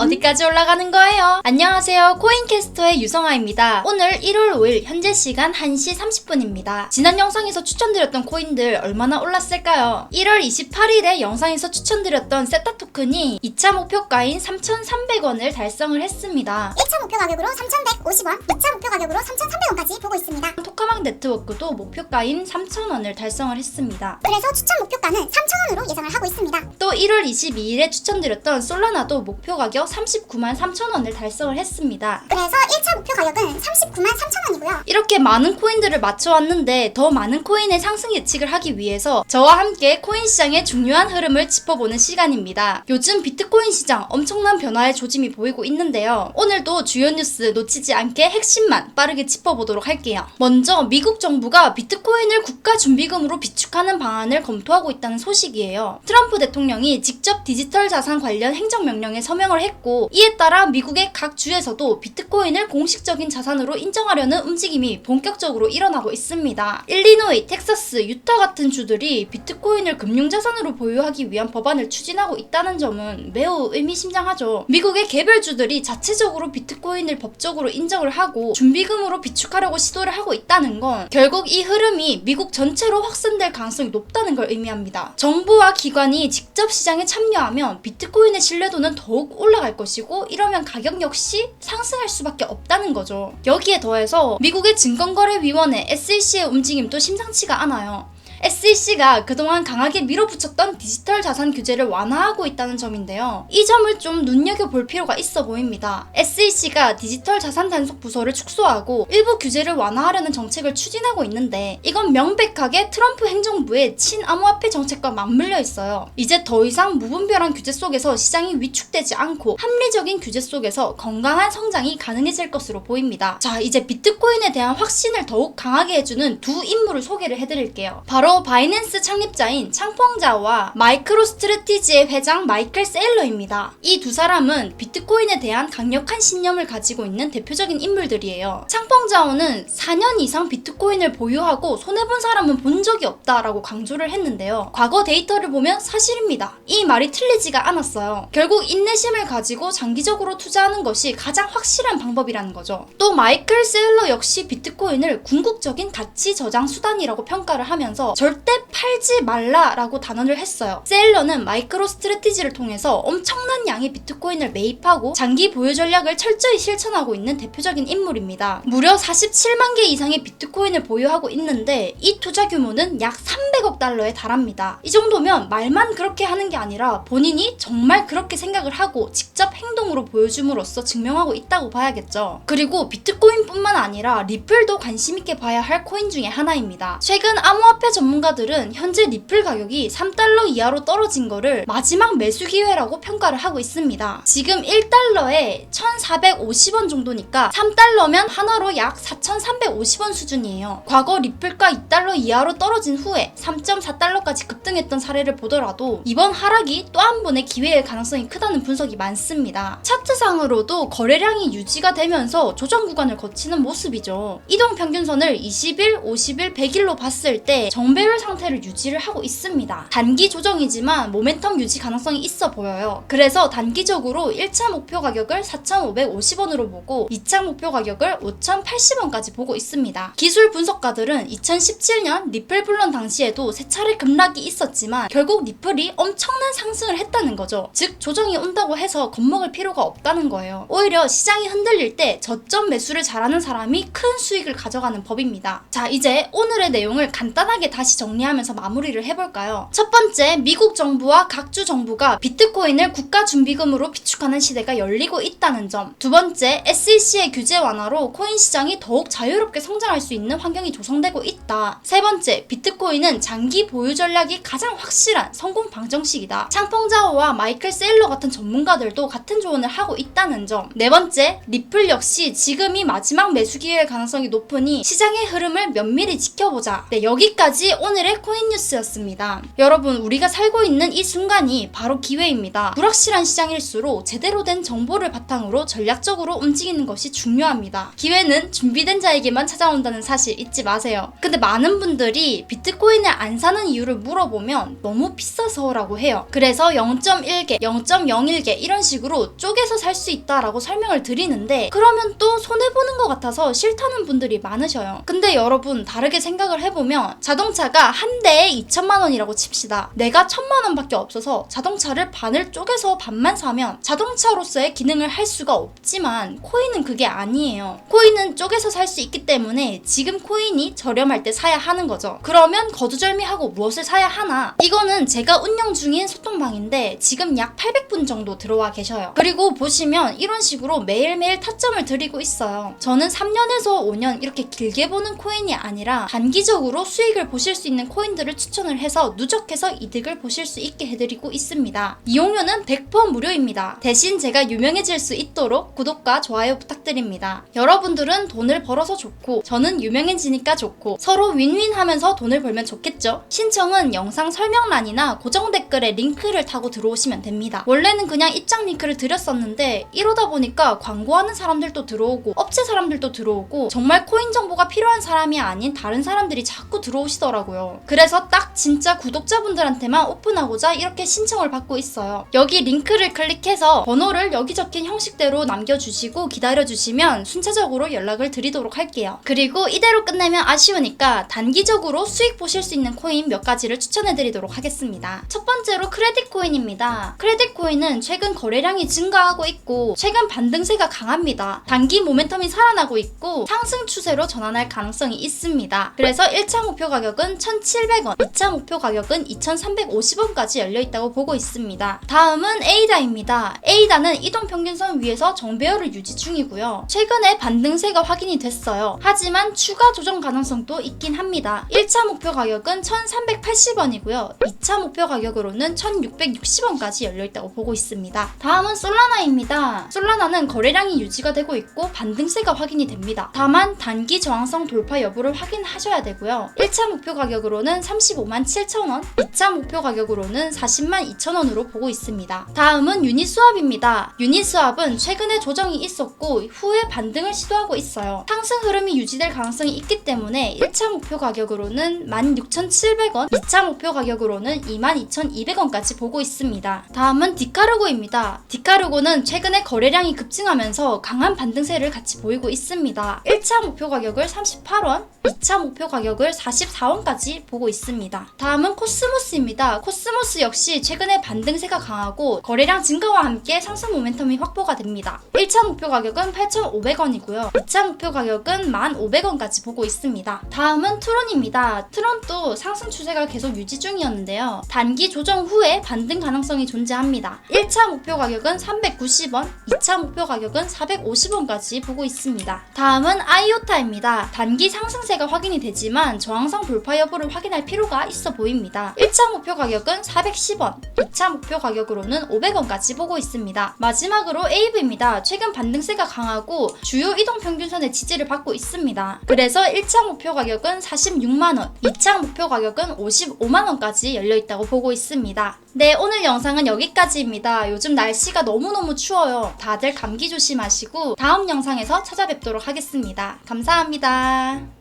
어디까지 올라가는 거예요? 안녕하세요. 코인캐스터의 유성아입니다. 오늘 1월 5일 현재 시간 1시 30분입니다. 지난 영상에서 추천드렸던 코인들 얼마나 올랐을까요? 1월 28일에 영상에서 추천드렸던 세타 토큰이 2차 목표가인 3,300원을 달성을 했습니다. 1차 목표 가격으로 3,150원, 2차 목표 가격으로 3,300원까지 보고 있습니다. 토카막 네트워크도 목표가인 3,000원을 달성을 했습니다. 그래서 추천 목표가는 3,000원으로 예상을 하고 있습니다. 또 1월 22일에 추천드렸던 솔라나도 목표 가격 39만 3천원을 달성을 했습니다. 그래서 1차 목표 가격은 39만 3천원이고요. 이렇게 많은 코인들을 맞춰왔는데 더 많은 코인의 상승 예측을 하기 위해서 저와 함께 코인 시장의 중요한 흐름을 짚어보는 시간입니다. 요즘 비트코인 시장 엄청난 변화의 조짐이 보이고 있는데요. 오늘도 주요 뉴스 놓치지 않게 핵심만 빠르게 짚어보도록 할게요. 먼저 미국 정부가 비트코인을 국가준비금으로 비축하는 방안을 검토하고 있다는 소식이에요. 트럼프 대통령이 직접 디지털 자산 관련 행정명령에 서명을 했고, 이에 따라 미국의 각 주에서도 비트코인을 공식적인 자산으로 인정하려는 움직임이 본격적으로 일어나고 있습니다. 일리노이, 텍사스, 유타 같은 주들이 비트코인을 금융자산으로 보유하기 위한 법안을 추진하고 있다는 점은 매우 의미심장하죠. 미국의 개별 주들이 자체적으로 비트코인을 법적으로 인정을 하고 준비금으로 비축하려고 시도를 하고 있다는 건 결국 이 흐름이 미국 전체로 확산될 가능성이 높다는 걸 의미합니다. 정부와 기관이 직접 시장에 참여하면 비트코인의 신뢰도는 더욱 올라갈 것이고, 이러면 가격 역시 상승할 수밖에 없다는 거죠. 여기에 더해서 미국의 증권거래위원회 SEC의 움직임도 심상치가 않아요. SEC가 그동안 강하게 밀어붙였던 디지털 자산 규제를 완화하고 있다는 점인데요. 이 점을 좀 눈여겨볼 필요가 있어 보입니다. SEC가 디지털 자산 단속 부서를 축소하고 일부 규제를 완화하려는 정책을 추진하고 있는데, 이건 명백하게 트럼프 행정부의 친암호화폐 정책과 맞물려 있어요. 이제 더 이상 무분별한 규제 속에서 시장이 위축되지 않고 합리적인 규제 속에서 건강한 성장이 가능해질 것으로 보입니다. 자, 이제 비트코인에 대한 확신을 더욱 강하게 해주는 두 인물을 소개를 해드릴게요. 바로 바이낸스 창립자인 창펑자오와 마이크로스트래티지의 회장 마이클 세일러입니다. 이 두 사람은 비트코인에 대한 강력한 신념을 가지고 있는 대표적인 인물들이에요. 창펑자오는 4년 이상 비트코인을 보유하고 손해본 사람은 본 적이 없다라고 강조를 했는데요. 과거 데이터를 보면 사실입니다. 이 말이 틀리지가 않았어요. 결국 인내심을 가지고 장기적으로 투자하는 것이 가장 확실한 방법이라는 거죠. 또 마이클 세일러 역시 비트코인을 궁극적인 가치 저장 수단이라고 평가를 하면서 절대 팔지 말라라고 단언을 했어요. 세일러는 마이크로 스트래티지를 통해서 엄청난 양의 비트코인을 매입하고 장기 보유 전략을 철저히 실천하고 있는 대표적인 인물입니다. 무려 47만 개 이상의 비트코인을 보유하고 있는데 이 투자 규모는 약 300억 달러에 달합니다. 이 정도면 말만 그렇게 하는 게 아니라 본인이 정말 그렇게 생각을 하고 직접 행동으로 보여줌으로써 증명하고 있다고 봐야겠죠. 그리고 비트코인뿐만 아니라 리플도 관심 있게 봐야 할 코인 중에 하나입니다. 최근 암호화폐 전문가들은 현재 리플 가격이 3달러 이하로 떨어진 거를 마지막 매수 기회라고 평가를 하고 있습니다. 지금 1달러에 1,450원 정도니까 3달러면 하나로 약 4,350원 수준이에요. 과거 리플가 2달러 이하로 떨어진 후에 3.4달러까지 급등했던 사례를 보더라도 이번 하락이 또 한 번의 기회일 가능성이 크다는 분석이 많습니다. 차트상으로도 거래량이 유지가 되면서 조정 구간을 거치는 모습이죠. 이동평균선을 20일, 50일, 100일로 봤을 때 정배열 상태를 유지를 하고 있습니다. 단기 조정이지만 모멘텀 유지 가능성이 있어 보여요. 그래서 단기적으로 1차 목표 가격을 4,550원으로 보고 2차 목표 가격을 5,080원까지 보고 있습니다. 기술 분석가들은 2017년 리플 불런 당시에도 세 차례 급락이 있었지만 결국 리플이 엄청난 상승을 했다는 거죠. 즉 조정이 온다고 해서 겁먹을 필요가 없다는 거예요. 오히려 시장이 흔들릴 때 저점 매수를 잘하는 사람이 큰 수익을 가져가는 법입니다. 자, 이제 오늘의 내용을 간단하게 다시 정리하면서 마무리를 해볼까요? 첫 번째, 미국 정부와 각 주 정부가 비트코인을 국가준비금으로 비축하는 시대가 열리고 있다는 점. 두 번째, SEC의 규제 완화로 코인 시장이 더욱 자유롭게 성장할 수 있는 환경이 조성되고 있다. 세 번째, 비트코인은 장기 보유 전략이 가장 확실한 성공 방정식이다. 창펑자오와 마이클 세일러 같은 전문가들도 같은 조언을 하고 있다는 점. 네 번째, 리플 역시 지금이 마지막 매수 기회일 가능성이 높으니 시장의 흐름을 면밀히 지켜보자. 네, 여기까지 여기까지 오늘의 코인 뉴스였습니다. 여러분, 우리가 살고 있는 이 순간이 바로 기회입니다. 불확실한 시장일수록 제대로 된 정보를 바탕으로 전략적으로 움직이는 것이 중요합니다. 기회는 준비된 자에게만 찾아온다는 사실 잊지 마세요. 근데 많은 분들이 비트코인을 안 사는 이유를 물어보면 너무 비싸서라고 해요. 그래서 0.1개, 0.01개 이런 식으로 쪼개서 살 수 있다라고 설명을 드리는데, 그러면 또 손해보는 것 같아서 싫다는 분들이 많으셔요. 근데 여러분, 다르게 생각을 해보면 자동차가 한 대에 2천만 원이라고 칩시다. 내가 1,000만 원밖에 없어서 자동차를 반을 쪼개서 반만 사면 자동차로서의 기능을 할 수가 없지만, 코인은 그게 아니에요. 코인은 쪼개서 살 수 있기 때문에 지금 코인이 저렴할 때 사야 하는 거죠. 그러면 거두절미하고 무엇을 사야 하나? 이거는 제가 운영 중인 소통방인데 지금 약 800분 정도 들어와 계셔요. 그리고 보시면 이런 식으로 매일매일 타점을 드리고 있어요. 저는 3년에서 5년 이렇게 길게 보는 코인이 아니라 단기적으로 수익을 보실 수 있는 코인들을 추천을 해서 누적해서 이득을 보실 수 있게 해드리고 있습니다. 이용료는 100% 무료입니다. 대신 제가 유명해질 수 있도록 구독과 좋아요 부탁드립니다. 여러분들은 돈을 벌어서 좋고 저는 유명해지니까 좋고 서로 윈윈 하면서 돈을 벌면 좋겠죠? 신청은 영상 설명란이나 고정 댓글에 링크를 타고 들어오시면 됩니다. 원래는 그냥 입장 링크를 드렸었는데 이러다 보니까 광고하는 사람들도 들어오고 업체 사람들도 들어오고 정말 코인 정보가 필요한 사람이 아닌 다른 사람들이 자꾸 들어오시더라고요. 그래서 딱 진짜 구독자분들한테만 오픈하고자 이렇게 신청을 받고 있어요. 여기 링크를 클릭해서 번호를 여기 적힌 형식대로 남겨주시고 기다려주시면 순차적으로 연락을 드리도록 할게요. 그리고 이대로 끝내면 아쉬우니까 단기적으로 수익 보실 수 있는 코인 몇 가지를 추천해드리도록 하겠습니다. 첫 번째로 크레딧 코인입니다. 크레딧 코인은 최근 거래량이 증가하고 있고 최근 반등세가 강합니다. 단기 모멘텀이 살아나고 있고 상승 추세로 전환할 가능성이 있습니다. 그래서 1차 목표 가격은 1,700원, 2차 목표 가격은 2,350원까지 열려있다고 보고 있습니다. 다음은 에이다입니다. 에이다는 이동평균선 위에서 정배열을 유지 중이고요. 최근에 반등세가 확인이 됐어요. 하지만 추가 조정 가능성도 있긴 합니다. 1차 목표 가격은 1,380원이고요. 2차 목표 가격으로는 1,660원까지 열려있다고 보고 있습니다. 다음은 솔라나입니다. 솔라나는 거래량이 유지가 되고 있고 반등세가 확인이 됩니다. 다만 단기 저항성 돌파 여부를 확인하셔야 되고요. 1차 목표 가격으로는 35만 7천원, 2차 목표 가격으로는 40만 2천원으로 보고 있습니다. 다음은 유니스왑입니다. 유니스왑은 최근에 조정이 있었고 후에 반등을 시도하고 있어요. 상승 흐름이 유지될 가능성이 있기 때문에 1차 목표 가격으로는 16,700원, 2차 목표 가격으로는 22,200원까지 보고 있습니다. 다음은 디카르고입니다. 디카르고는 최근에 거래량이 급증하면서 강한 반등세를 같이 보이고 있습니다. 1차 목표 가격을 38원, 2차 목표 가격을 44원까지 보고 있습니다. 다음은 코스모스입니다. 코스모스 역시 최근에 반등세가 강하고 거래량 증가와 함께 상승 모멘텀이 확보가 됩니다. 1차 목표 가격은 8,500원이고요. 2차 목표 가격은 1,500원까지 보고 있습니다. 다음은 트론입니다. 트론도 상승 추세가 계속 유지 중이었는데요. 단기 조정 후에 반등 가능성이 존재합니다. 1차 목표 가격은 390원, 2차 목표 가격은 450원까지 보고 있습니다. 다음은 아이오타입니다. 단기 상승세가 확인이 되지만 저항성 돌파 여부를 확인할 필요가 있어 보입니다. 1차 목표 가격은 410원, 2차 목표 가격으로는 500원까지 보고 있습니다. 마지막으로 에이브입니다. 최근 반등세가 강하고 주요 이동평균선의 지지를 받고 있습니다. 그래서 1차 목표 가격은 46만원, 2차 목표 가격은 55만원까지 열려있다고 보고 있습니다. 네, 오늘 영상은 여기까지입니다. 요즘 날씨가 너무너무 추워요. 다들 감기 조심하시고 다음 영상에서 찾아뵙도록 하겠습니다. 감사합니다.